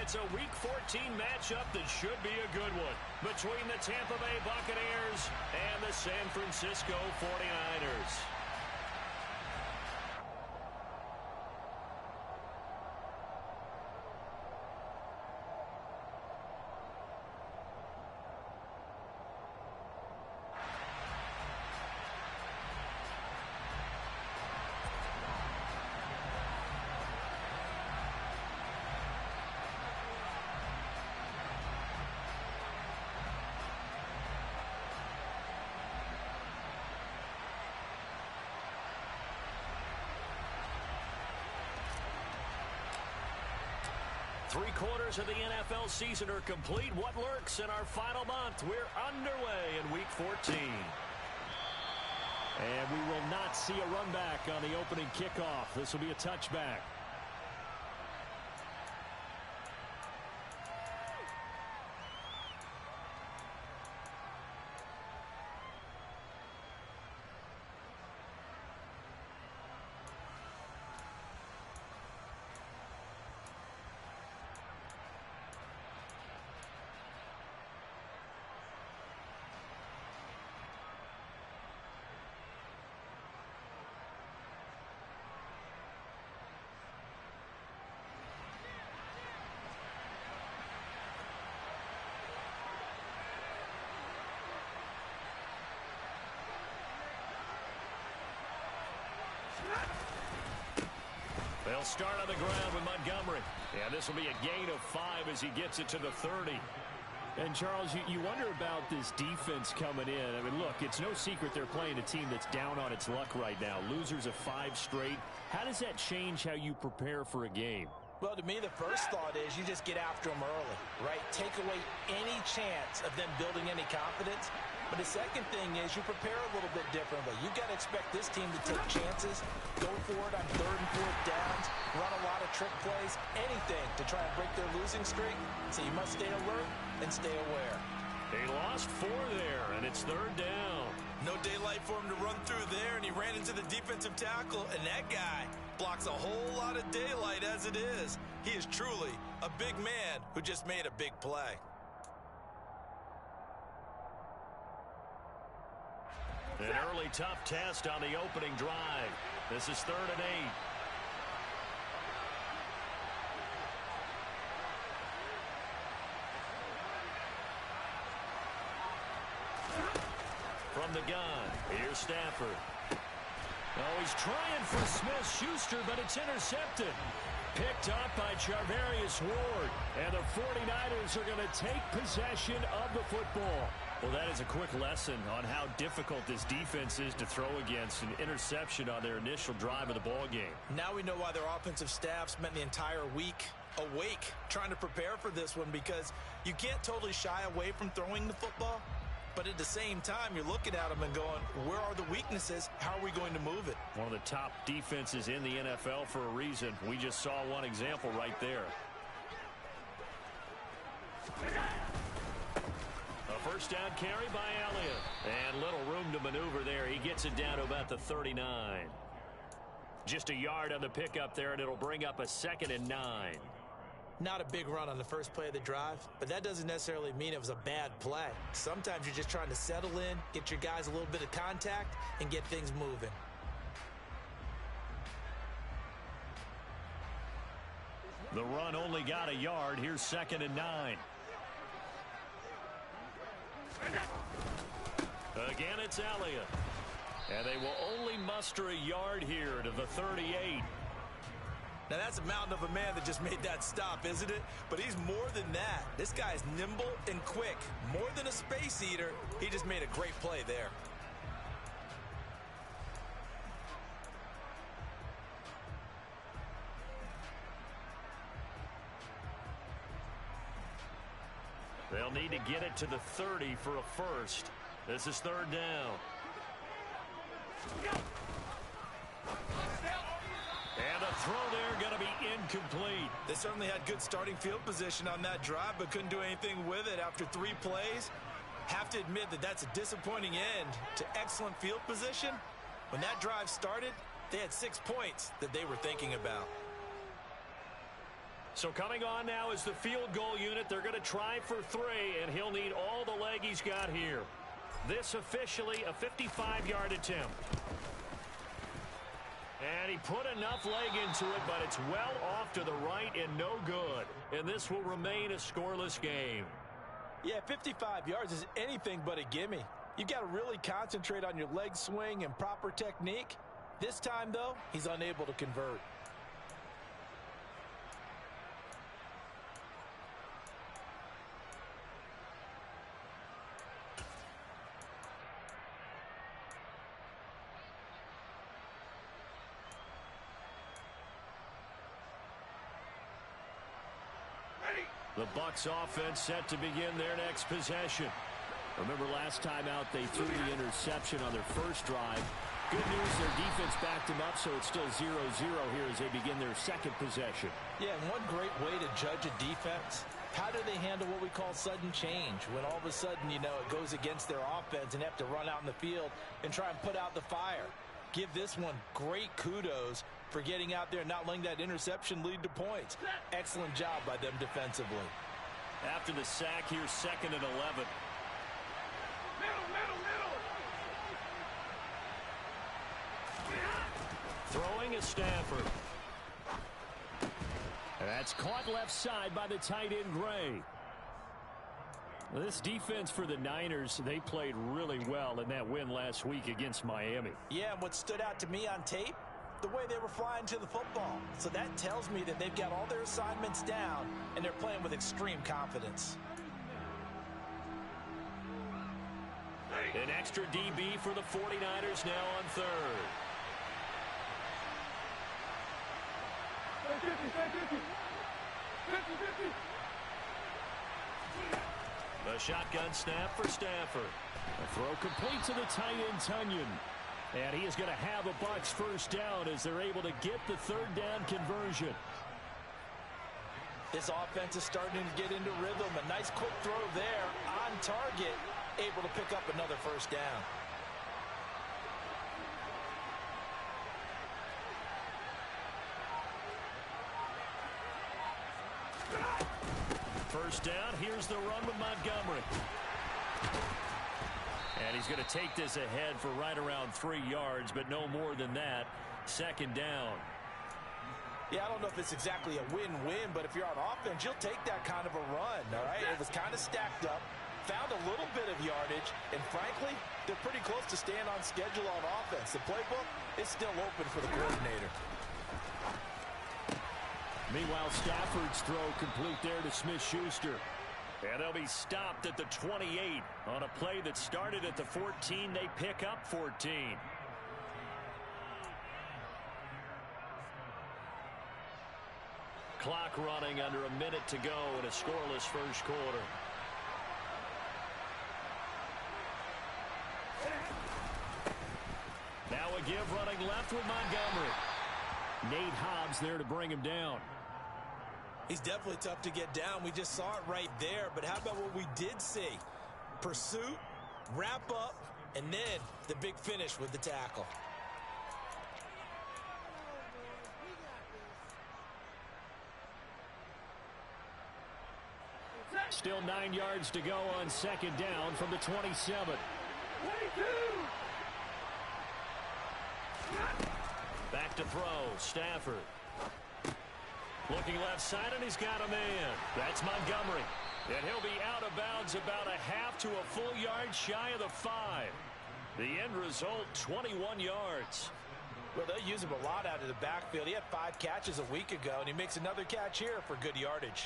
It's a Week 14 matchup that should be a good one between the Tampa Bay Buccaneers and the San Francisco 49ers. Three-quarters of the NFL season are complete. What lurks in our final month? We're underway in Week 14. And we will not see a run back on the opening kickoff. This will be a touchback. They'll start on the ground with Montgomery. Yeah, this will be a gain of 5 as he gets it to the 30. And, Charles, you wonder about this defense coming in. I mean, look, it's no secret they're playing a team that's down on its luck right now. Losers of 5 straight. How does that change how you prepare for a game? Well, to me, the first thought is you just get after them early, right? Take away any chance of them building any confidence. But the second thing is you prepare a little bit differently. You've got to expect this team to take chances, go for it on 3rd and 4th downs, run a lot of trick plays, anything to try and break their losing streak. So you must stay alert and stay aware. They lost 4 there, and it's 3rd down. No daylight for him to run through there, and he ran into the defensive tackle, and that guy blocks a whole lot of daylight as it is. He is truly a big man who just made a big play. An early tough test on the opening drive. This is 3rd and 8. From the gun, here's Stafford. Oh, he's trying for Smith-Schuster, but it's intercepted. Picked up by Charvarius Ward. And the 49ers are going to take possession of the football. Well, that is a quick lesson on how difficult this defense is to throw against. An interception on their initial drive of the ball game. Now we know why their offensive staff spent the entire week awake trying to prepare for this one, because you can't totally shy away from throwing the football. But at the same time, you're looking at them and going, where are the weaknesses? How are we going to move it? One of the top defenses in the NFL for a reason. We just saw one example right there. A first down carry by Elliott. And little room to maneuver there. He gets it down to about the 39. Just a yard on the pickup there, and it'll bring up a 2nd and 9. Not a big run on the first play of the drive, but that doesn't necessarily mean it was a bad play. Sometimes you're just trying to settle in, get your guys a little bit of contact, and get things moving. The run only got a yard. Here's 2nd and 9. Again, it's Elliott. And they will only muster a yard here to the 38. Now, that's a mountain of a man that just made that stop, isn't it? But he's more than that. This guy is nimble and quick. More than a space eater, he just made a great play there. They'll need to get it to the 30 for a first. This is 3rd down. And the throw there going to be incomplete. They certainly had good starting field position on that drive, but couldn't do anything with it after 3 plays. Have to admit that that's a disappointing end to excellent field position. When that drive started, they had 6 points that they were thinking about. So coming on now is the field goal unit. They're going to try for 3, and he'll need all the leg he's got here. This officially a 55-yard attempt. And he put enough leg into it, but it's well off to the right and no good. And this will remain a scoreless game. Yeah, 55 yards is anything but a gimme. You've got to really concentrate on your leg swing and proper technique. This time, though, he's unable to convert. The Bucs offense set to begin their next possession. Remember last time out they threw the interception on their first drive. Good news, their defense backed them up, so it's still 0-0 here as they begin their second possession. Yeah, and one great way to judge a defense, how do they handle what we call sudden change? When all of a sudden, you know, it goes against their offense and they have to run out in the field and try and put out the fire. Give this one great kudos for getting out there and not letting that interception lead to points. Excellent job by them defensively. After the sack, here's 2nd and 11. Throwing is Stafford. And that's caught left side by the tight end Gray. This defense for the Niners, they played really well in that win last week against Miami. Yeah, and what stood out to me on tape, the way they were flying to the football. So that tells me that they've got all their assignments down and they're playing with extreme confidence. An extra DB for the 49ers now on 3rd. The shotgun snap for Stafford. A throw complete to the tight end Tunyon. And he is going to have a Bucs first down as they're able to get the 3rd down conversion. This offense is starting to get into rhythm. A nice quick throw there on target, able to pick up another first down. First down, here's the run with Montgomery. And he's going to take this ahead for right around 3 yards, but no more than that. 2nd down. Yeah, I don't know if it's exactly a win-win, but if you're on offense, you'll take that kind of a run, all right? It was kind of stacked up, found a little bit of yardage, and frankly, they're pretty close to staying on schedule on offense. The playbook is still open for the coordinator. Meanwhile, Stafford's throw complete there to Smith-Schuster. And they'll be stopped at the 28 on a play that started at the 14. They pick up 14. Clock running under a minute to go in a scoreless first quarter. Now a give running left with Montgomery. Nate Hobbs there to bring him down. He's definitely tough to get down. We just saw it right there. But how about what we did see? Pursuit, wrap up, and then the big finish with the tackle. Still 9 yards to go on 2nd down from the 27. 22. Back to throw, Stafford. Looking left side, and he's got a man. That's Montgomery. And he'll be out of bounds about a half to a full yard shy of the 5. The end result, 21 yards. Well, they'll use him a lot out of the backfield. He had 5 catches a week ago, and he makes another catch here for good yardage.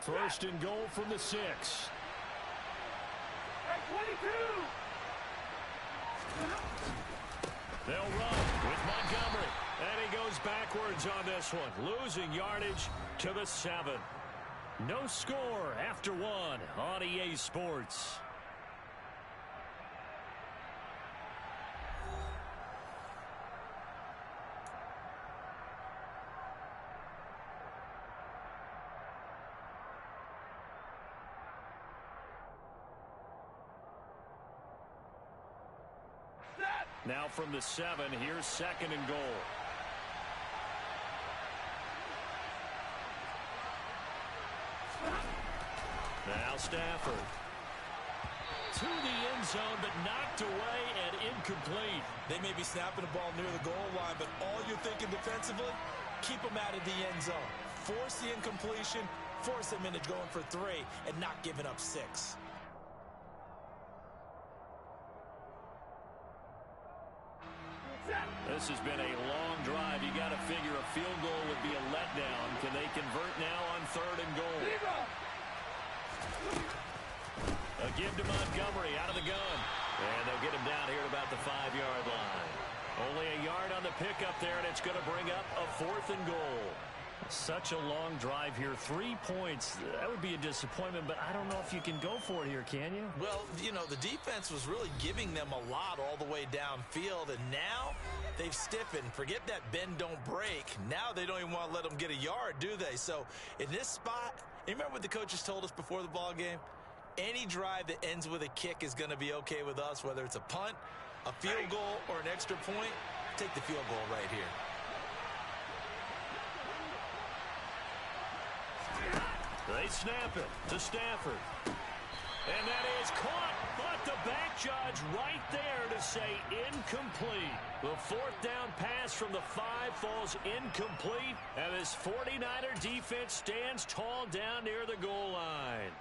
First and goal from the 6. They'll run with Montgomery. And he goes backwards on this one, losing yardage to the 7. No score after 1 on EA Sports. Now from the 7, here's 2nd and goal. Now Stafford. To the end zone, but knocked away and incomplete. They may be snapping the ball near the goal line, but all you're thinking defensively, keep them out of the end zone. Force the incompletion, force them into going for 3, and not giving up 6. This has been a long drive. You got to figure a field goal would be a letdown. Can they convert now on 3rd and goal? A give to Montgomery out of the gun. And they'll get him down here at about the 5-yard line. Only a yard on the pickup there, and it's going to bring up a 4th and goal. Such a long drive here. 3 points. That would be a disappointment, but I don't know if you can go for it here, can you? Well, you know, the defense was really giving them a lot all the way downfield, and now they've stiffened. Forget that bend, don't break. Now they don't even want to let them get a yard, do they? So in this spot, you remember what the coaches told us before the ball game? Any drive that ends with a kick is going to be okay with us, whether it's a punt, a field goal, or an extra point. Take the field goal right here. They snap it to Stafford. And that is caught, but the back judge right there to say incomplete. The 4th down pass from the 5 falls incomplete, and this 49er defense stands tall down near the goal line.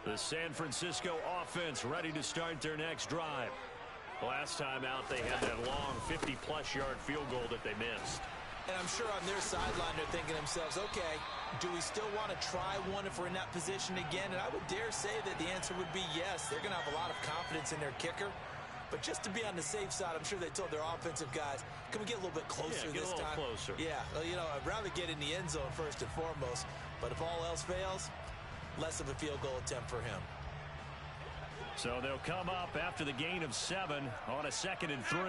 The San Francisco offense ready to start their next drive. Last time out, they had that long 50-plus yard field goal that they missed. And I'm sure on their sideline, they're thinking to themselves, okay, do we still want to try one if we're in that position again? And I would dare say that the answer would be yes. They're going to have a lot of confidence in their kicker. But just to be on the safe side, I'm sure they told their offensive guys, can we get a little bit closer this time? Closer. Yeah, well, you know, I'd rather get in the end zone first and foremost. But if all else fails, less of a field goal attempt for him. So they'll come up after the gain of 7 on a 2nd and 3.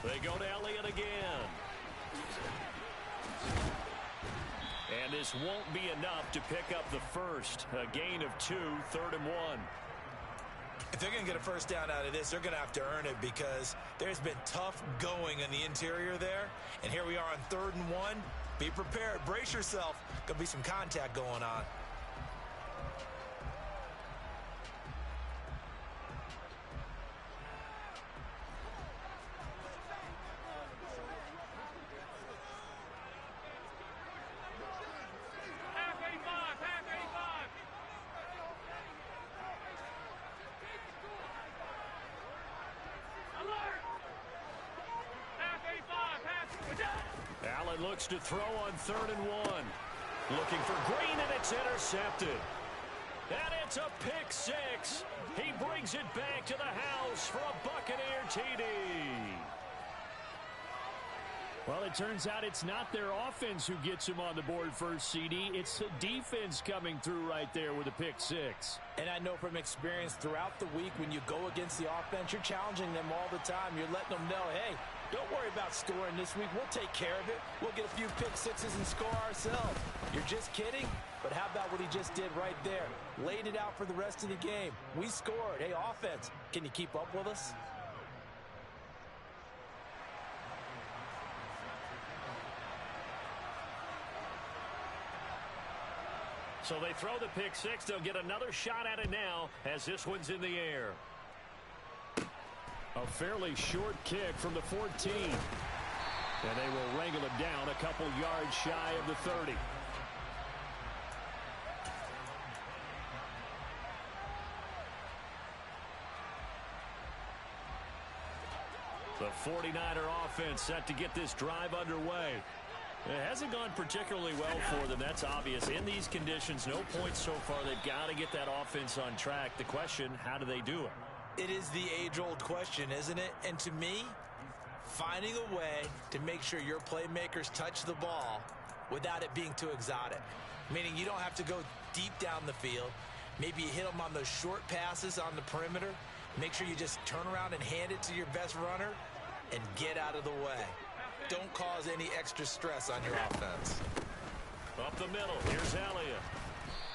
They go to Elliott again. And this won't be enough to pick up the first. A gain of 2, 3rd and 1. If they're going to get a first down out of this, they're going to have to earn it because there's been tough going in the interior there. And here we are on 3rd and 1. Be prepared. Brace yourself. Going to be some contact going on. Looks to throw on 3rd and 1. Looking for Green, and it's intercepted. And it's a pick 6. He brings it back to the house for a Buccaneer TD. Well, it turns out it's not their offense who gets him on the board first, CD. It's the defense coming through right there with a pick 6. And I know from experience throughout the week when you go against the offense, you're challenging them all the time. You're letting them know, hey, don't worry about scoring this week. We'll take care of it. We'll get a few pick 6s and score ourselves. You're just kidding? But how about what he just did right there? Laid it out for the rest of the game. We scored. Hey, offense, can you keep up with us? So they throw the pick 6. They'll get another shot at it now as this one's in the air. A fairly short kick from the 14. And they will wrangle it down a couple yards shy of the 30. The 49er offense set to get this drive underway. It hasn't gone particularly well for them. That's obvious. In these conditions, no points so far. They've got to get that offense on track. The question, how do they do it? It is the age-old question, isn't it? And to me, finding a way to make sure your playmakers touch the ball without it being too exotic. Meaning you don't have to go deep down the field. Maybe you hit them on those short passes on the perimeter. Make sure you just turn around and hand it to your best runner and get out of the way. Don't cause any extra stress on your offense. Up the middle, here's Elliott.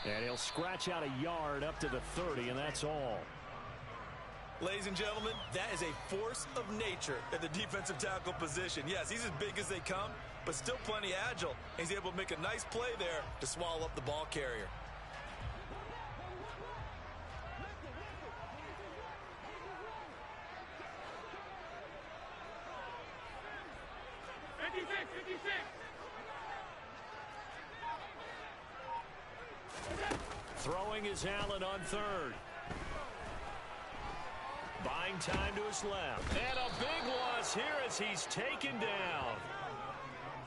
And he'll scratch out a yard up to the 30, and that's all. Ladies and gentlemen, that is a force of nature at the defensive tackle position. Yes, he's as big as they come, but still plenty agile. He's able to make a nice play there to swallow up the ball carrier. Throwing is Allen on third. Buying time to his left. And a big loss here as he's taken down.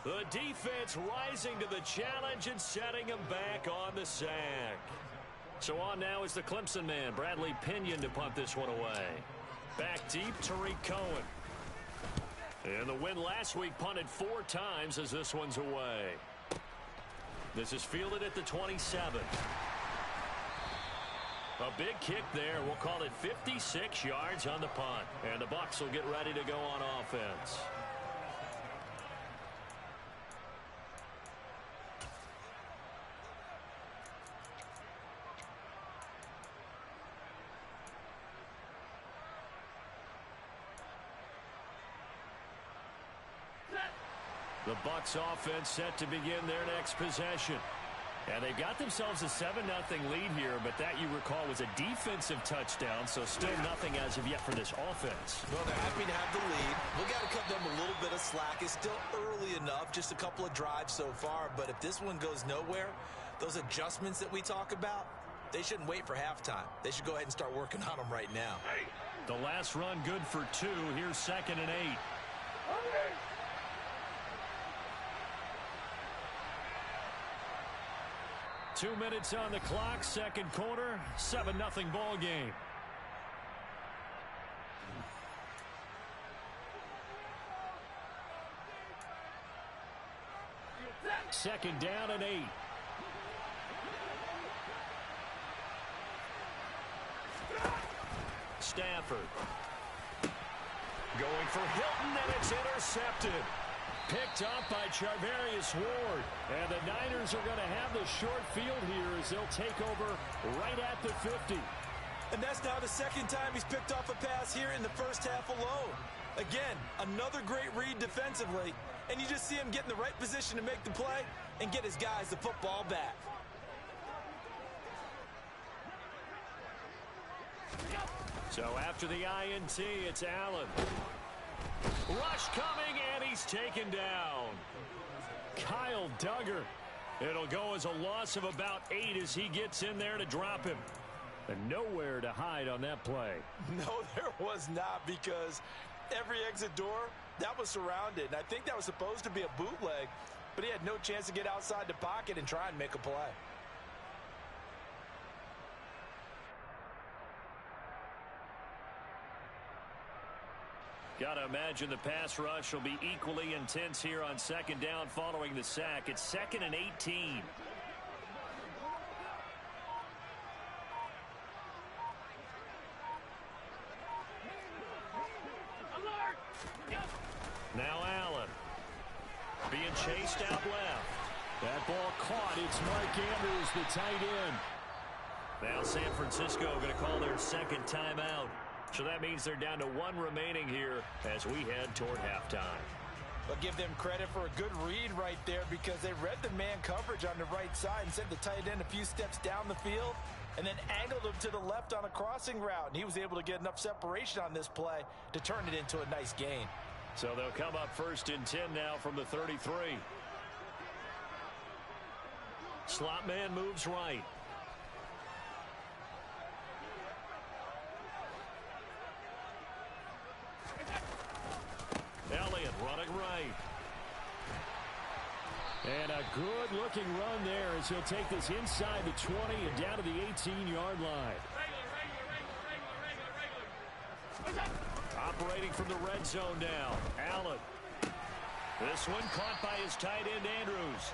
The defense rising to the challenge and setting him back on the sack. So on now is the Clemson man, Bradley Pinion, to punt this one away. Back deep, Tariq Cohen. And the win last week punted 4 times as this one's away. This is fielded at the 27. A big kick there. We'll call it 56 yards on the punt. And the Bucs will get ready to go on offense. The Bucs offense set to begin their next possession. And they've got themselves a 7-0 lead here, but that, you recall, was a defensive touchdown, so still nothing as of yet for this offense. Well, they're happy to have the lead. We've got to cut them a little bit of slack. It's still early enough, just a couple of drives so far, but if this one goes nowhere, those adjustments that we talk about, they shouldn't wait for halftime. They should go ahead and start working on them right now. The last run good for 2. Here's 2nd and 8. 2 minutes on the clock, second quarter, 7-0 ball game. Second down and 8. Stafford. Going for Hilton, and it's intercepted. Picked up by Charvarius Ward. And the Niners are going to have the short field here as they'll take over right at the 50. And that's now the second time he's picked off a pass here in the first half alone. Again, another great read defensively. And you just see him get in the right position to make the play and get his guys the football back. So after the INT, it's Allen. Rush coming, and he's taken down. Kyle Duggar. It'll go as a loss of about 8 as he gets in there to drop him. And nowhere to hide on that play. No, there was not, because every exit door, that was surrounded. And I think that was supposed to be a bootleg, but he had no chance to get outside the pocket and try and make a play. Got to imagine the pass rush will be equally intense here on second down following the sack. It's 2nd and 18. Now Allen. Being chased out left. That ball caught. It's Mike Andrews, the tight end. Now San Francisco going to call their second timeout. So that means they're down to 1 remaining here as we head toward halftime. But give them credit for a good read right there, because they read the man coverage on the right side and sent the tight end a few steps down the field and then angled him to the left on a crossing route. And he was able to get enough separation on this play to turn it into a nice gain. So they'll come up 1st and 10 now from the 33. Slot man moves right. Elliott running right. And a good-looking run there as he'll take this inside the 20 and down to the 18-yard line. Operating from the red zone now. Allen. This one caught by his tight end, Andrews.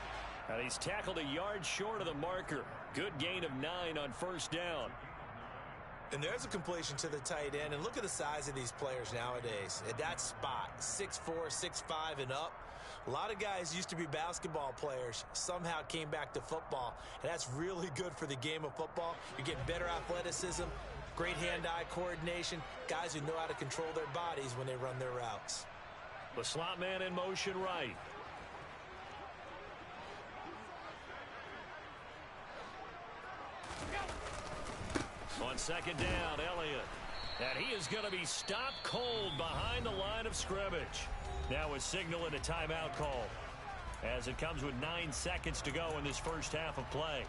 And he's tackled a yard short of the marker. Good gain of 9 on first down. And there's a completion to the tight end. And look at the size of these players nowadays. At that spot, 6'4", 6'5", and up. A lot of guys used to be basketball players, somehow came back to football. And that's really good for the game of football. You're getting better athleticism, great hand-eye coordination, guys who know how to control their bodies when they run their routes. The slot man in motion right. On second down, Elliott. And he is going to be stopped cold behind the line of scrimmage. Now a signal and a timeout call, as it comes with 9 seconds to go in this first half of play.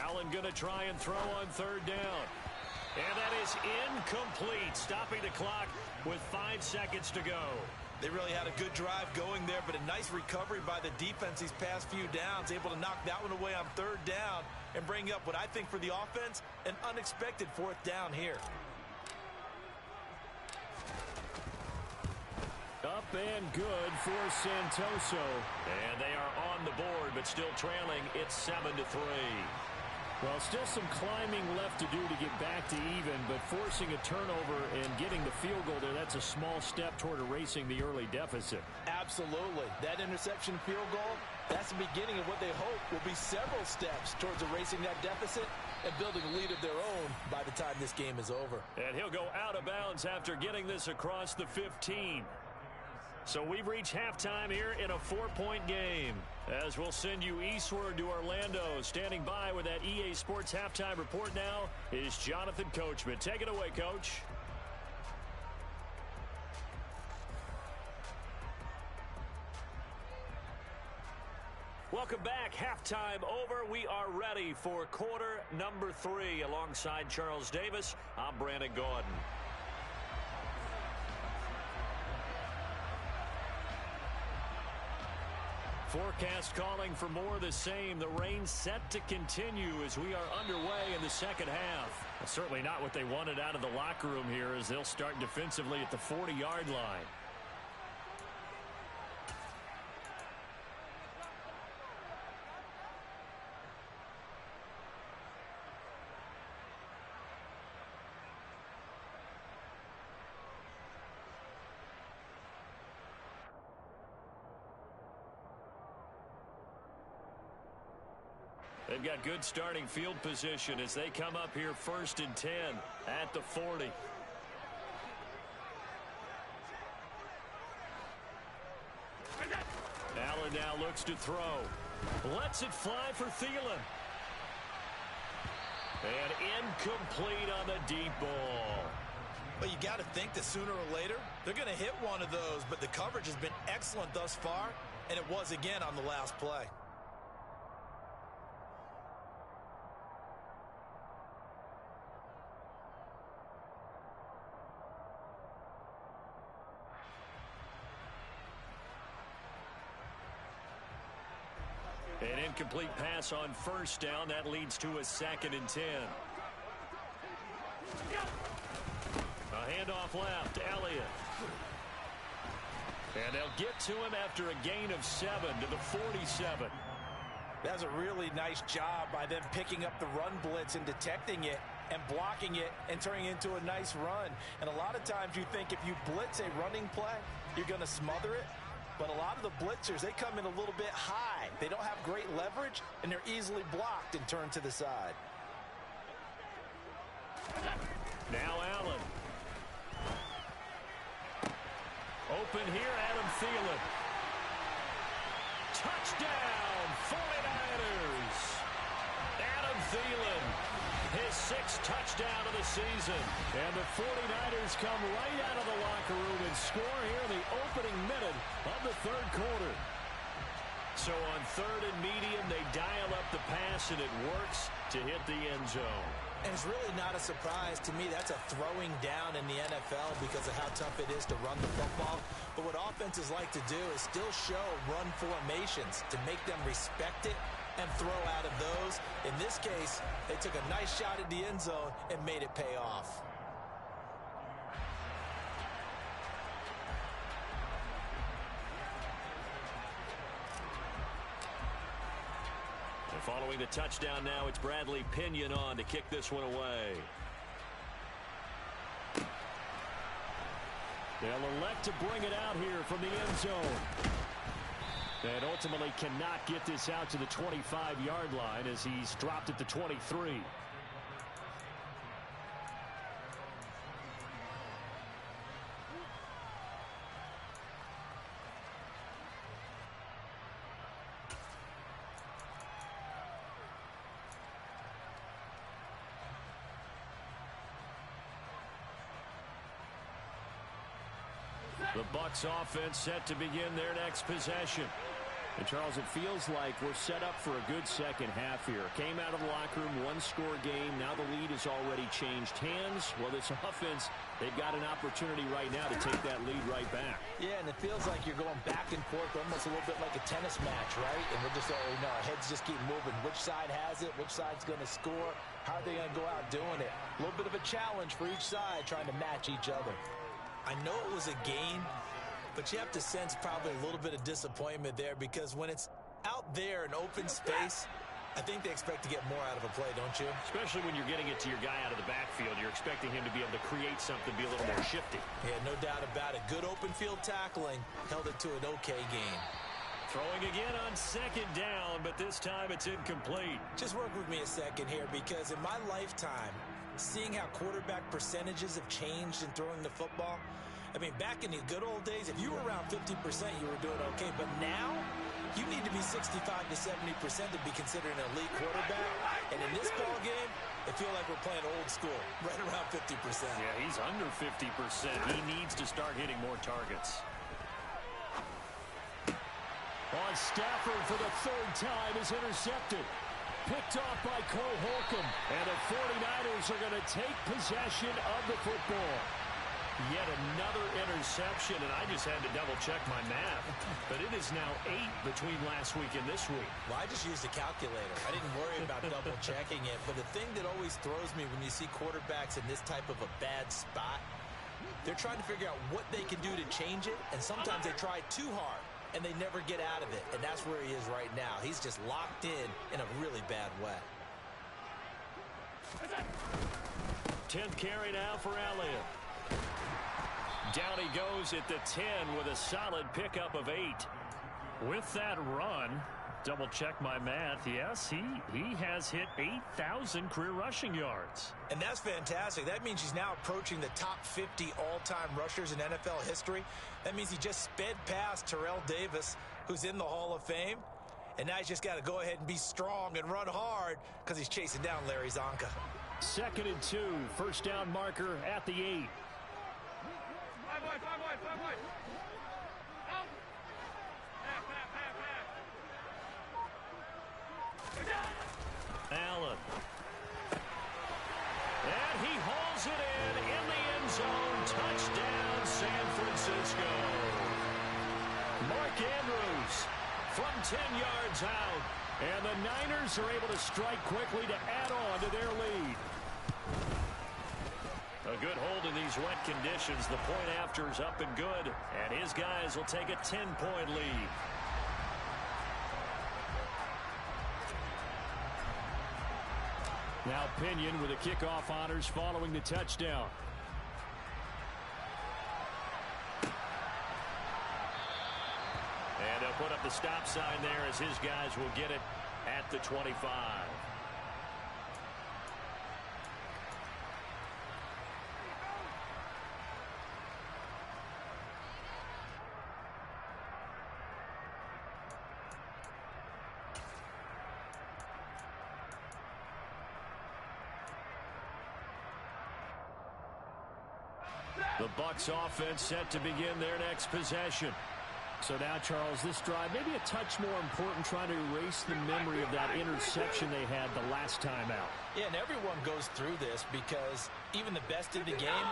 Allen going to try and throw on third down. And that is incomplete, stopping the clock with 5 seconds to go. They really had a good drive going there, but a nice recovery by the defense these past few downs, able to knock that one away on third down and bring up what I think for the offense, an unexpected fourth down here. Up and good for Santoso. And they are on the board, but still trailing. It's 7-3. Well, still some climbing left to do to get back to even, but forcing a turnover and getting the field goal there, that's a small step toward erasing the early deficit. Absolutely. That interception field goal, that's the beginning of what they hope will be several steps towards erasing that deficit and building a lead of their own by the time this game is over. And he'll go out of bounds after getting this across the 15. So we've reached halftime here in a 4-point game. As we'll send you eastward to Orlando. Standing by with that EA Sports halftime report now is Jonathan Coachman. Take it away, Coach. Welcome back. Halftime over. We are ready for quarter number 3. Alongside Charles Davis, I'm Brandon Gordon. Forecast calling for more of the same. The rain set to continue as we are underway in the second half. Certainly not what they wanted out of the locker room here, as they'll start defensively at the 40-yard line. They've got good starting field position as they come up here 1st and 10 at the 40. Allen now looks to throw. Lets it fly for Thielen. And incomplete on the deep ball. But you got to think that sooner or later, they're going to hit one of those. But the coverage has been excellent thus far, and it was again on the last play. An incomplete pass on first down. That leads to a 2nd and 10. A handoff left. Elliott. And they'll get to him after a gain of 7 to the 47. That's a really nice job by them picking up the run blitz and detecting it and blocking it and turning it into a nice run. And a lot of times you think if you blitz a running play, you're going to smother it. But a lot of the blitzers, they come in a little bit high. They don't have great leverage, and they're easily blocked and turned to the side. Now Allen. Open here, Adam Thielen. Touchdown, 49ers. Adam Thielen, his 6th touchdown of the season. And the 49ers come right out of the locker room and score here in the opening minute of the third quarter. So on 3rd and medium, they dial up the pass, and it works to hit the end zone. And it's really not a surprise to me. That's a throwing down in the NFL because of how tough it is to run the football. But what offenses like to do is still show run formations to make them respect it and throw out of those. In this case, they took a nice shot at the end zone and made it pay off. And following the touchdown now, it's Bradley Pinion on to kick this one away. They'll elect to bring it out here from the end zone. And ultimately cannot get this out to the 25-yard line as he's dropped at the 23. The Bucs offense set to begin their next possession. And, Charles, it feels like we're set up for a good second half here. Came out of the locker room, one-score game. Now the lead has already changed hands. Well, this offense, they've got an opportunity right now to take that lead right back. Yeah, and it feels like you're going back and forth almost a little bit like a tennis match, right? And we're just, our heads just keep moving. Which side has it? Which side's going to score? How are they going to go out doing it? A little bit of a challenge for each side trying to match each other. I know it was a game, but you have to sense probably a little bit of disappointment there because when it's out there in open space, I think they expect to get more out of a play, don't you? Especially when you're getting it to your guy out of the backfield. You're expecting him to be able to create something, be a little more shifty. Yeah, no doubt about it. Good open field tackling held it to an okay game. Throwing again on 2nd down, but this time it's incomplete. Just work with me a second here because in my lifetime, seeing how quarterback percentages have changed in throwing the football, I mean, back in the good old days, if you were around 50%, you were doing okay. But now, you need to be 65 to 70% to be considered an elite quarterback. And in this ball game, I feel like we're playing old school, right around 50%. Yeah, he's under 50%. He needs to start hitting more targets. On Stafford for the 3rd time is intercepted. Picked off by Cole Holcomb. And the 49ers are going to take possession of the football. Yet another interception, and I just had to double-check my math. But it is now 8 between last week and this week. Well, I just used a calculator. I didn't worry about double-checking it. But the thing that always throws me when you see quarterbacks in this type of a bad spot, they're trying to figure out what they can do to change it, and sometimes they try too hard, and they never get out of it. And that's where he is right now. He's just locked in a really bad way. 10th carry now for Elliott. Down he goes at the 10 with a solid pickup of 8. With that run, double check my math, yes, he has hit 8,000 career rushing yards. And that's fantastic. That means he's now approaching the top 50 all-time rushers in NFL history. That means he just sped past Terrell Davis, who's in the Hall of Fame. And now he's just got to go ahead and be strong and run hard because he's chasing down Larry Zonka. 2nd and 2, 1st down marker at the 8. Allen. And he hauls it in the end zone. Touchdown, San Francisco. Mark Andrews from 10 yards out. And the Niners are able to strike quickly to add on to their lead. A good hold in these wet conditions. The point after is up and good. And his guys will take a 10-point lead. Now Pinion with the kickoff honors following the touchdown. And they'll put up the stop sign there as his guys will get it at the 25. The Bucs offense set to begin their next possession. So now, Charles, this drive maybe a touch more important, trying to erase the memory of that interception they had the last time out. Yeah, and everyone goes through this because even the best in the game,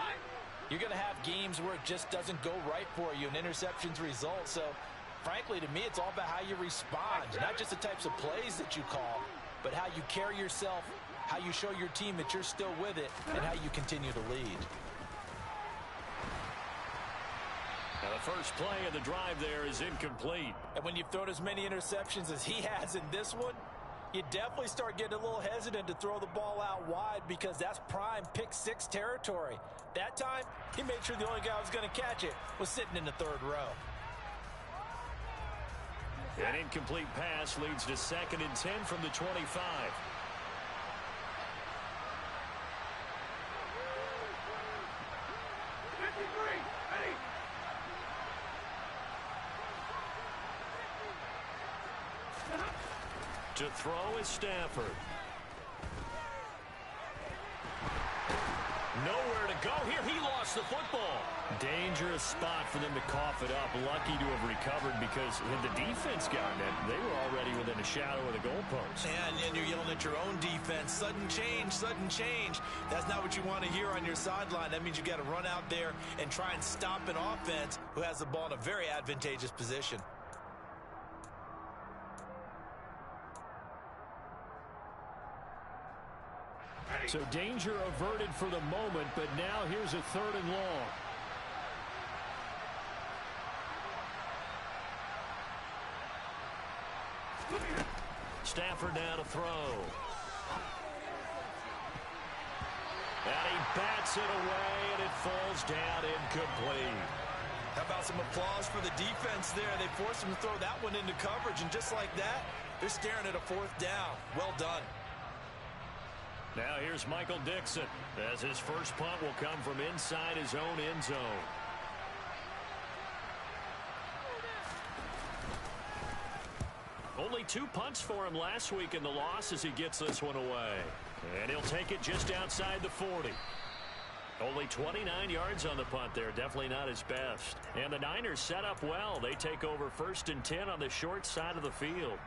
you're going to have games where it just doesn't go right for you and interceptions result. So, frankly, to me, it's all about how you respond, not just the types of plays that you call, but how you carry yourself, how you show your team that you're still with it, and how you continue to lead. Now the first play of the drive there is incomplete. And when you've thrown as many interceptions as he has in this one, you definitely start getting a little hesitant to throw the ball out wide because that's prime pick six territory. That time, he made sure the only guy who was going to catch it was sitting in the third row. An incomplete pass leads to 2nd and 10 from the 25. To throw is Stafford. Nowhere to go here. He lost the football. Dangerous spot for them to cough it up. Lucky to have recovered because had the defense gotten it, they were already within a shadow of the goalpost. And you're yelling at your own defense. Sudden change, sudden change. That's not what you want to hear on your sideline. That means you got to run out there and try and stop an offense who has the ball in a very advantageous position. So danger averted for the moment, but now here's a 3rd and long. Stafford now to throw. And he bats it away, and it falls down incomplete. How about some applause for the defense there? They forced him to throw that one into coverage, and just like that, they're staring at a 4th down. Well done. Now here's Michael Dixon as his first punt will come from inside his own end zone. Only 2 punts for him last week in the loss as he gets this one away. And he'll take it just outside the 40. Only 29 yards on the punt there. Definitely not his best. And the Niners set up well. They take over 1st and 10 on the short side of the field.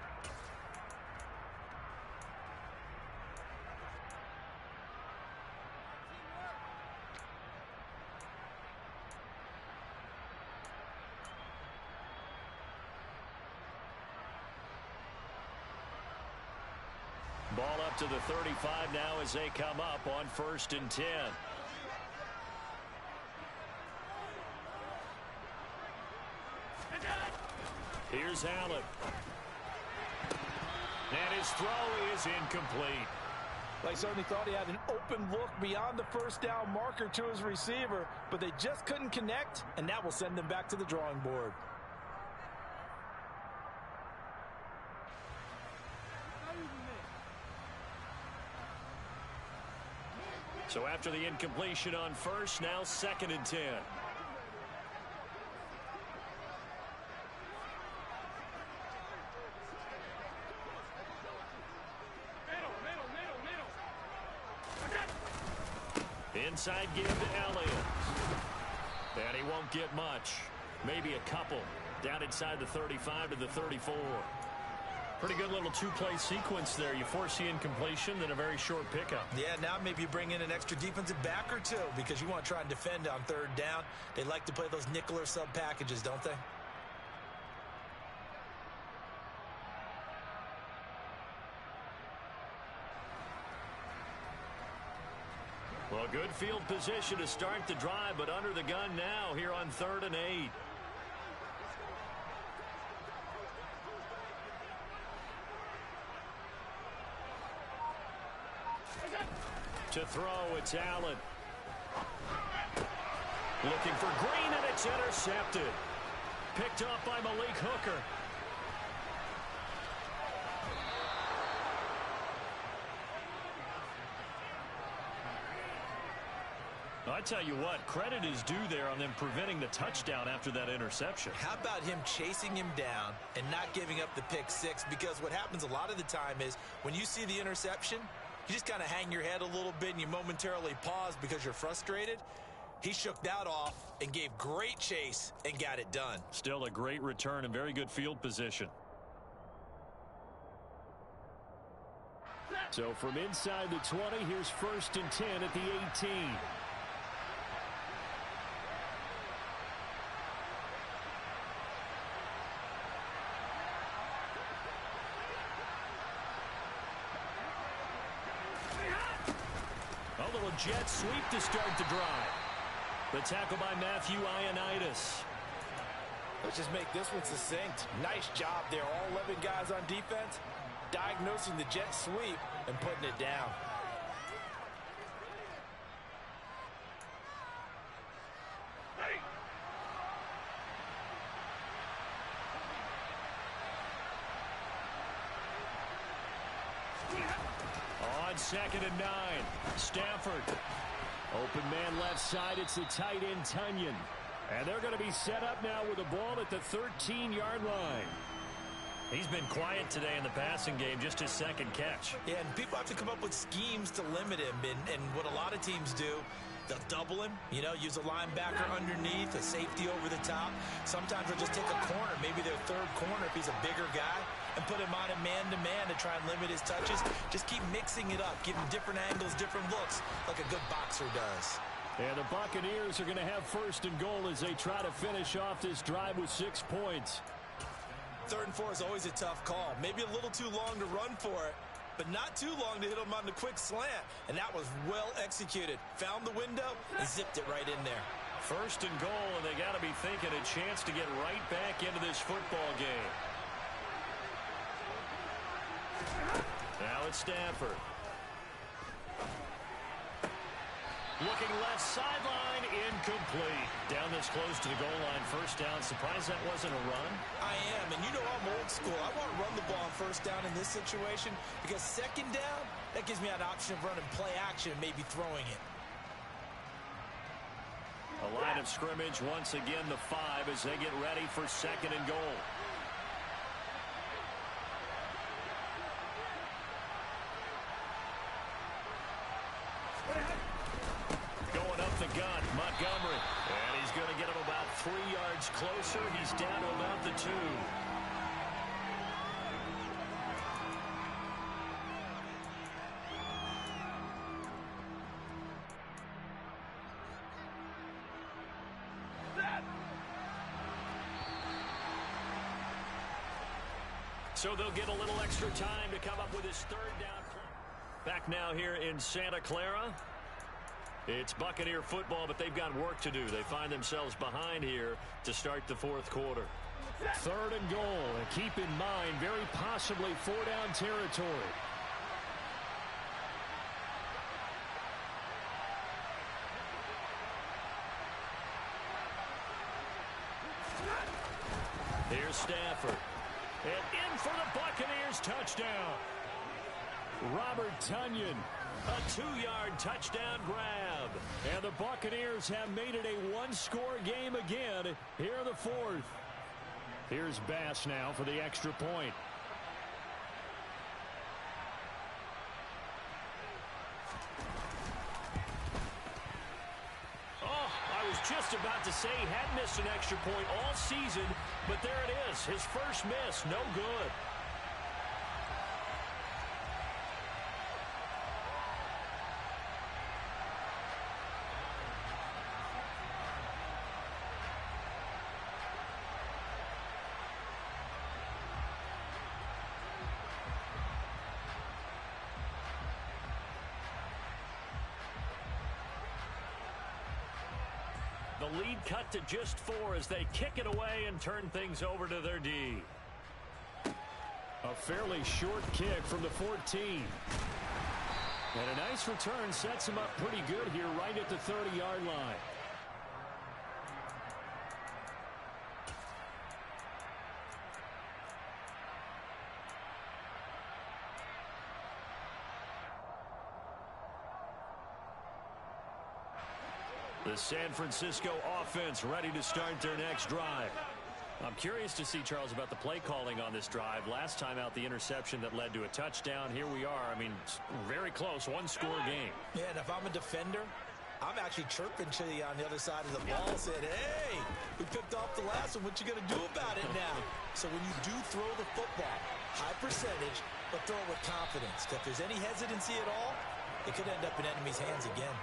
Ball up to the 35 now as they come up on 1st and 10. Here's Allen. And his throw is incomplete. They certainly thought he had an open look beyond the 1st down marker to his receiver, but they just couldn't connect, and that will send them back to the drawing board. So after the incompletion on 1st, now 2nd and 10. Inside give to Elliott. And he won't get much. Maybe a couple. Down inside the 35 to the 34. Pretty good little 2-play sequence there. You force the incompletion, then a very short pickup. Yeah, now maybe you bring in an extra defensive back or 2 because you want to try and defend on 3rd down. They like to play those nickel or sub packages, don't they? Well, good field position to start the drive, but under the gun now here on 3rd and 8. To throw, it's Allen. Looking for Green, and it's intercepted. Picked up by Malik Hooker. I tell you what, credit is due there on them preventing the touchdown after that interception. How about him chasing him down and not giving up the pick 6? Because what happens a lot of the time is when you see the interception, you just kind of hang your head a little bit and you momentarily pause because you're frustrated. He shook that off and gave great chase and got it done. Still a great return and very good field position. So from inside the 20, here's 1st and 10 at the 18. A little jet sweep to start the drive. The tackle by Matthew Ioannidis. Let's just make this one succinct. Nice job there. All 11 guys on defense diagnosing the jet sweep and putting it down. On 2nd and 9. Stafford. Open man left side. It's the tight end, Tunyon. And they're going to be set up now with the ball at the 13-yard line. He's been quiet today in the passing game, just his 2nd catch. Yeah, and people have to come up with schemes to limit him. And what a lot of teams do, they'll double him, use a linebacker underneath, a safety over the top. Sometimes they'll just take a corner, maybe their 3rd corner if he's a bigger guy, and put him on a man-to-man to try and limit his touches. Just keep mixing it up, give him different angles, different looks, like a good boxer does. And the Buccaneers are going to have 1st and goal as they try to finish off this drive with 6 points. 3rd and 4 is always a tough call. Maybe a little too long to run for it, but not too long to hit him on the quick slant. And that was well executed. Found the window and zipped it right in there. 1st and goal, and they got to be thinking a chance to get right back into this football game. Now it's Stafford. Looking left sideline, incomplete. Down this close to the goal line, 1st down. Surprised that wasn't a run? I am, and I'm old school. I want to run the ball on 1st down in this situation because 2nd down, that gives me an option of running play action and maybe throwing it. A line of scrimmage, once again the 5 as they get ready for 2nd and goal. Going up the gut, Montgomery. And he's going to get him about 3 yards closer. He's down to about the 2. So they'll get a little extra time to come up with his 3rd down play. Back now here in Santa Clara. It's Buccaneer football, but they've got work to do. They find themselves behind here to start the 4th quarter. 3rd and goal. And keep in mind, very possibly 4-down territory. Here's Stafford. And in for the Buccaneers, touchdown. Robert Tunyon. A 2-yard touchdown grab. And the Buccaneers have made it a 1-score game again here in the 4th. Here's Bass now for the extra point. I was just about to say he had missed an extra point all season, but there it is. His first miss, no good. The lead cut to just 4 as they kick it away and turn things over to their D. A fairly short kick from the 14. And a nice return sets him up pretty good here right at the 30-yard line. The San Francisco offense ready to start their next drive. I'm curious to see, Charles, about the play calling on this drive. Last time out, the interception that led to a touchdown. Here we are. I mean, very close, 1-score game. Yeah, and if I'm a defender, I'm actually chirping to you on the other side of the ball, saying, hey, we picked off the last one. What you going to do about it now? So when you do throw the football, high percentage, but throw it with confidence. If there's any hesitancy at all, it could end up in enemy's hands again.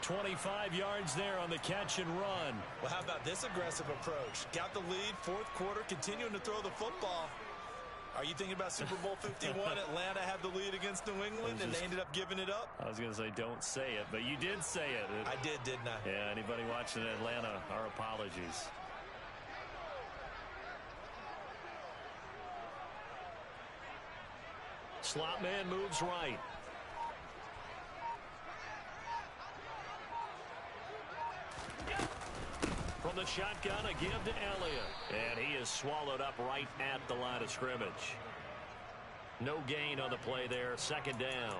25 yards there on the catch and run. Well, how about this aggressive approach? Got the lead, fourth quarter, continuing to throw the football. Are you thinking about Super Bowl 51? Atlanta had the lead against New England, and they ended up giving it up? I was going to say, don't say it, but you did say it. I did, didn't I? Yeah, anybody watching Atlanta, our apologies. Slot man moves right. From the shotgun, a give to Elliott. And he is swallowed up right at the line of scrimmage. No gain on the play there, second down.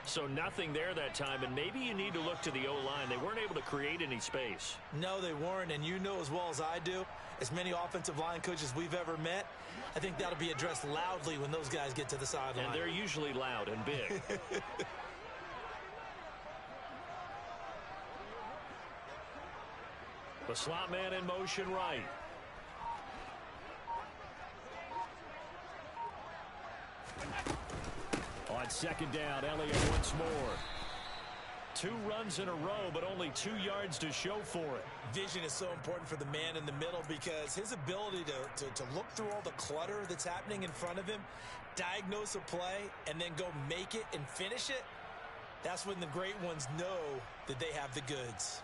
So nothing there that time, and maybe you need to look to the O-line. They weren't able to create any space. No, they weren't, and you know as well as I do, as many offensive line coaches we've ever met, I think that'll be addressed loudly when those guys get to the sideline. And they're usually loud and big. The slot man in motion right. On second down, Elliott once more. 2 runs in a row, but only 2 yards to show for it. Vision is so important for the man in the middle because his ability to look through all the clutter that's happening in front of him, diagnose a play, and then go make it and finish it, that's when the great ones know that they have the goods.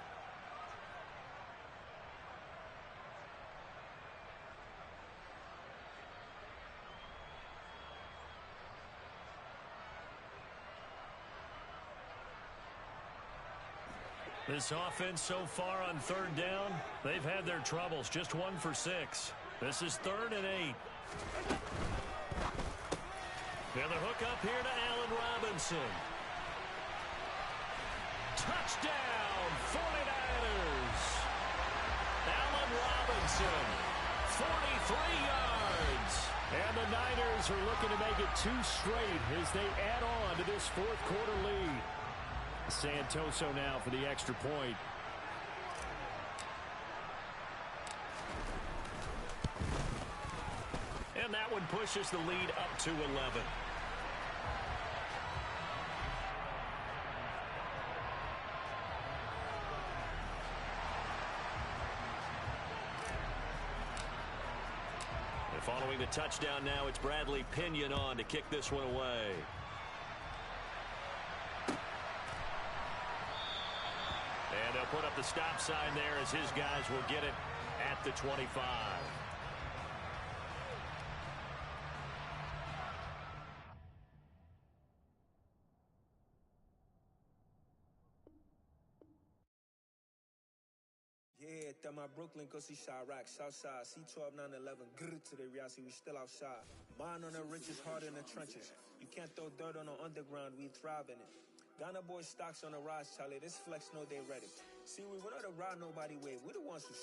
This offense so far on third down, they've had their troubles. Just 1 for 6. This is 3rd and 8. And the hook up here to Allen Robinson. Touchdown, 49ers. Allen Robinson, 43 yards. And the Niners are looking to make it 2 straight as they add on to this fourth quarter lead. Santoso now for the extra point. And that one pushes the lead up to 11. And following the touchdown now, it's Bradley Pinion on to kick this one away. And they'll put up the stop sign there as his guys will get it at the 25. Yeah, that my Brooklyn, go see Chirac, Southside, C12, 911, grrr to the reality, we still outside. Mine on the riches, hard in the trenches. You can't throw dirt on the underground, we thrive in it. Ghana boys stocks on the rise, Charlie, this flex know they ready. See, we without a ride, nobody wave, we the ones who